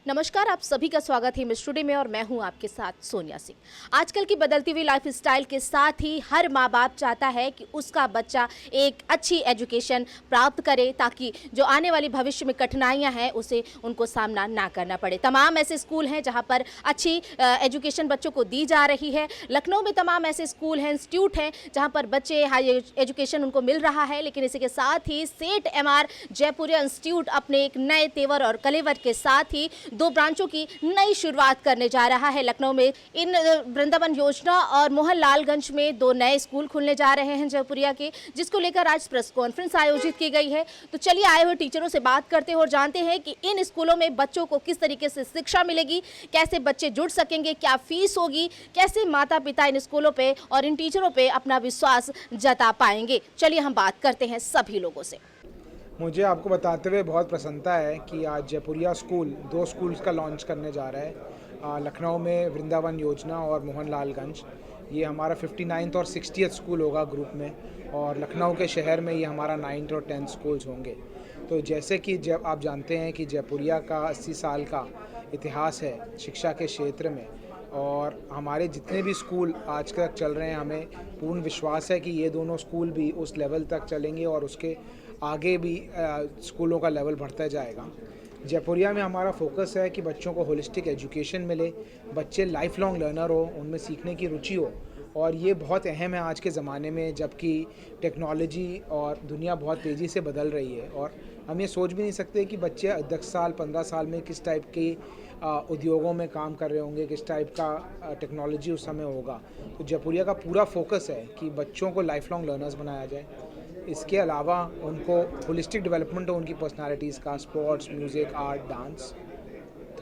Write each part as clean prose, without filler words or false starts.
नमस्कार, आप सभी का स्वागत है मिस टुडे में और मैं हूं आपके साथ सोनिया सिंह। आजकल की बदलती हुई लाइफ स्टाइल के साथ ही हर माँ बाप चाहता है कि उसका बच्चा एक अच्छी एजुकेशन प्राप्त करे ताकि जो आने वाली भविष्य में कठिनाइयां हैं उसे उनको सामना ना करना पड़े। तमाम ऐसे स्कूल हैं जहां पर अच्छी एजुकेशन बच्चों को दी जा रही है। लखनऊ में तमाम ऐसे स्कूल हैं, इंस्टीट्यूट हैं जहाँ पर बच्चे हाई एजुकेशन उनको मिल रहा है। लेकिन इसी के साथ ही सेठ एमआर जयपुरिया इंस्टीट्यूट अपने एक नए तेवर और कलेवर के साथ ही 2 ब्रांचों की नई शुरुआत करने जा रहा है। लखनऊ में इन वृंदावन योजना और मोहनलालगंज में 2 नए स्कूल खुलने जा रहे हैं जयपुरिया के, जिसको लेकर आज प्रेस कॉन्फ्रेंस आयोजित की गई है। तो चलिए आए हुए टीचरों से बात करते हैं और जानते हैं कि इन स्कूलों में बच्चों को किस तरीके से शिक्षा मिलेगी, कैसे बच्चे जुड़ सकेंगे, क्या फीस होगी, कैसे माता पिता इन स्कूलों पे और इन टीचरों पे अपना विश्वास जता पाएंगे। चलिए हम बात करते हैं सभी लोगों से। मुझे आपको बताते हुए बहुत प्रसन्नता है कि आज जयपुरिया स्कूल 2 स्कूल्स का लॉन्च करने जा रहा है। लखनऊ में वृंदावन योजना और मोहनलालगंज, ये हमारा 59th और 60th स्कूल होगा ग्रुप में, और लखनऊ के शहर में ये हमारा 9th और 10th स्कूल्स होंगे। तो जैसे कि जब आप जानते हैं कि जयपुरिया का 80 साल का इतिहास है शिक्षा के क्षेत्र में, और हमारे जितने भी स्कूल आज तक चल रहे हैं, हमें पूर्ण विश्वास है कि ये दोनों स्कूल भी उस लेवल तक चलेंगे और उसके आगे भी स्कूलों का लेवल बढ़ता जाएगा। जयपुरिया में हमारा फोकस है कि बच्चों को होलिस्टिक एजुकेशन मिले, बच्चे लाइफ लॉन्ग लर्नर हो, उनमें सीखने की रुचि हो, और ये बहुत अहम है आज के ज़माने में जबकि टेक्नोलॉजी और दुनिया बहुत तेज़ी से बदल रही है। और हम ये सोच भी नहीं सकते कि बच्चे 10 साल 15 साल में किस टाइप के उद्योगों में काम कर रहे होंगे, किस टाइप का टेक्नोलॉजी उस समय होगा। तो जयपुरिया का पूरा फोकस है कि बच्चों को लाइफ लॉन्ग लर्नर्स बनाया जाए। इसके अलावा उनको होलिस्टिक डेवलपमेंट हो उनकी पर्सनालिटीज़ का, sports, music, art, dance.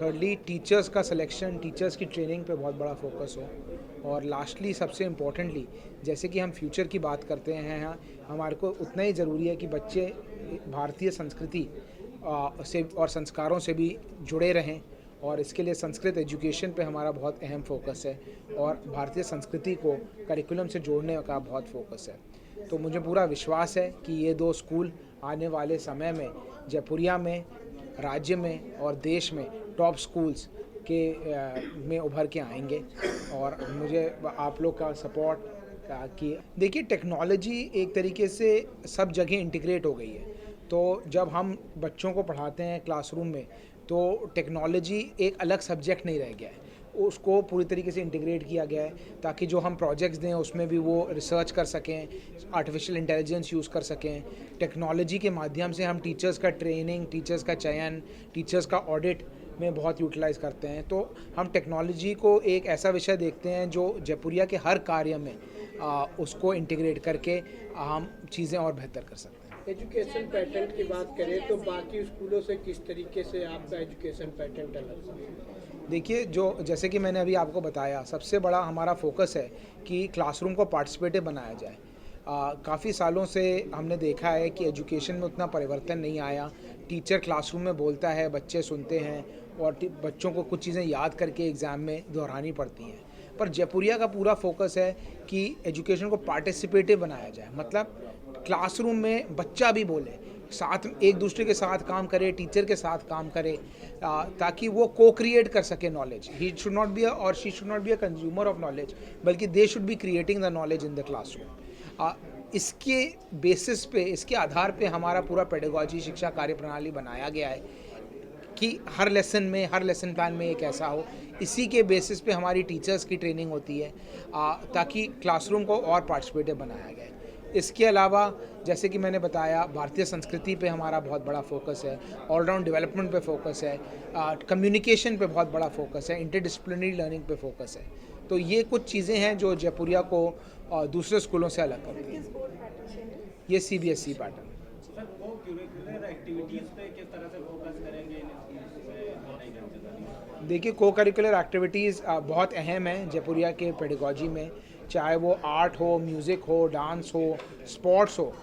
Thirdly teachers का सिलेक्शन, टीचर्स की ट्रेनिंग पे बहुत बड़ा फोकस हो। और लास्टली सबसे इम्पोर्टेंटली, जैसे कि हम फ्यूचर की बात करते हैं, हमारे को उतना ही ज़रूरी है कि बच्चे भारतीय संस्कृति से और संस्कारों से भी जुड़े रहें, और इसके लिए संस्कृत एजुकेशन पे हमारा बहुत अहम फोकस है और भारतीय संस्कृति को करिकुलम से जोड़ने का बहुत फोकस है। तो मुझे पूरा विश्वास है कि ये 2 स्कूल आने वाले समय में जयपुरिया में, राज्य में और देश में टॉप स्कूल्स के में उभर के आएंगे। और मुझे आप लोग का सपोर्ट कि देखिए, टेक्नोलॉजी एक तरीके से सब जगह इंटीग्रेट हो गई है। तो जब हम बच्चों को पढ़ाते हैं क्लासरूम में, तो टेक्नोलॉजी एक अलग सब्जेक्ट नहीं रह गया है, उसको पूरी तरीके से इंटीग्रेट किया गया है ताकि जो हम प्रोजेक्ट्स दें उसमें भी वो रिसर्च कर सकें, आर्टिफिशियल इंटेलिजेंस यूज़ कर सकें। टेक्नोलॉजी के माध्यम से हम टीचर्स का ट्रेनिंग, टीचर्स का चयन, टीचर्स का ऑडिट में बहुत यूटिलाइज़ करते हैं। तो हम टेक्नोलॉजी को एक ऐसा विषय देखते हैं जो जयपुरिया के हर कार्य में उसको इंटीग्रेट करके हम चीज़ें और बेहतर कर सकते हैं। एजुकेशन पैटर्न की बात करें तो बाकी स्कूलों से किस तरीके से आपका एजुकेशन पैटर्न अलग है? देखिए, जैसे कि मैंने अभी आपको बताया, सबसे बड़ा हमारा फोकस है कि क्लासरूम को पार्टिसिपेटिव बनाया जाए। काफ़ी सालों से हमने देखा है कि एजुकेशन में उतना परिवर्तन नहीं आया। टीचर क्लासरूम में बोलता है, बच्चे सुनते हैं, और बच्चों को कुछ चीज़ें याद करके एग्ज़ाम में दोहरानी पड़ती हैं। पर जयपुरिया का पूरा फोकस है कि एजुकेशन को पार्टिसिपेटिव बनाया जाए, मतलब क्लासरूम में बच्चा भी बोले, साथ एक दूसरे के साथ काम करे, टीचर के साथ काम करे, ताकि वो को क्रिएट कर सके knowledge. He should not be और she should not be a consumer of knowledge, बल्कि they should be creating the knowledge in the classroom. इसके बेसिस पे, इसके आधार पे हमारा पूरा पेडागॉजी शिक्षा कार्य प्रणाली बनाया गया है कि हर लेसन में, हर लेसन प्लान में एक ऐसा हो। इसी के बेसिस पे हमारी टीचर्स की ट्रेनिंग होती है ताकि क्लासरूम को और पार्टिसिपेटिव बनाया गया। इसके अलावा जैसे कि मैंने बताया, भारतीय संस्कृति पे हमारा बहुत बड़ा फोकस है, ऑलराउंड डेवलपमेंट पे फोकस है, कम्युनिकेशन पे बहुत बड़ा फोकस है, इंटरडिसिप्लिनरी लर्निंग पे फोकस है। तो ये कुछ चीज़ें हैं जो जयपुरिया को दूसरे स्कूलों से अलग करती हैं। ये CBSE पैटर्न। देखिए, को करिकुलर एक्टिविटीज़ बहुत अहम है जयपुरिया के पेडागॉजी में, चाहे वो आर्ट हो, म्यूज़िक हो, डांस हो, स्पोर्ट्स हो।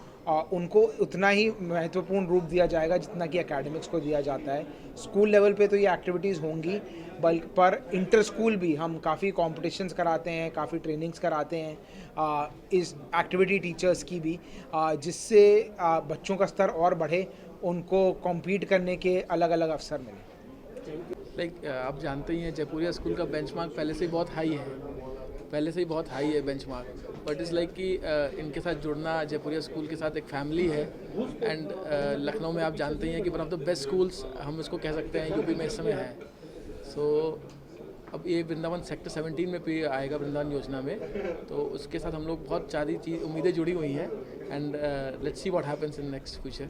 उनको उतना ही महत्वपूर्ण रूप दिया जाएगा जितना कि एकेडमिक्स को दिया जाता है। स्कूल लेवल पे तो ये एक्टिविटीज़ होंगी, बल्कि पर इंटर स्कूल भी हम काफ़ी कॉम्पिटिशन्स कराते हैं, काफ़ी ट्रेनिंग्स कराते हैं इस एक्टिविटी टीचर्स की भी, जिससे बच्चों का स्तर और बढ़े, उनको कॉम्पीट करने के अलग अलग अवसर मिले। आप जानते ही हैं जयपुरिया स्कूल का बेंचमार्क पहले से ही बहुत हाई है बेंचमार्क, बट इज़ लाइक कि इनके साथ जुड़ना, जयपुरिया स्कूल के साथ एक फैमिली है। एंड लखनऊ में आप जानते ही हैं कि one of the best schools हम इसको कह सकते हैं यूपी में इस समय है। सो अब ये वृंदावन सेक्टर 17 में भी आएगा वृंदावन योजना में, तो उसके साथ हम लोग बहुत सारी उम्मीदें जुड़ी हुई हैं। And let's see what happens in next future.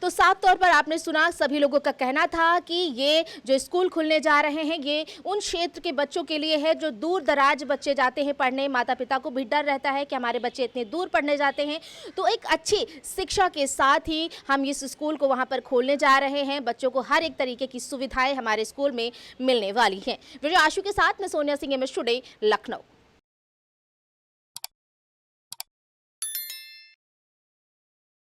तो साफ तौर पर आपने सुना, सभी लोगों का कहना था कि ये जो स्कूल खुलने जा रहे हैं ये उन क्षेत्र के बच्चों के लिए है जो दूर दराज बच्चे जाते हैं पढ़ने। माता पिता को भी डर रहता है कि हमारे बच्चे इतने दूर पढ़ने जाते हैं, तो एक अच्छी शिक्षा के साथ ही हम इस स्कूल को वहाँ पर खोलने जा रहे हैं। बच्चों को हर एक तरीके की सुविधाएँ हमारे स्कूल में मिलने वाली हैं। वीडियो आशु के साथ मैं सोनिया सिंह, MS टुडे, लखनऊ।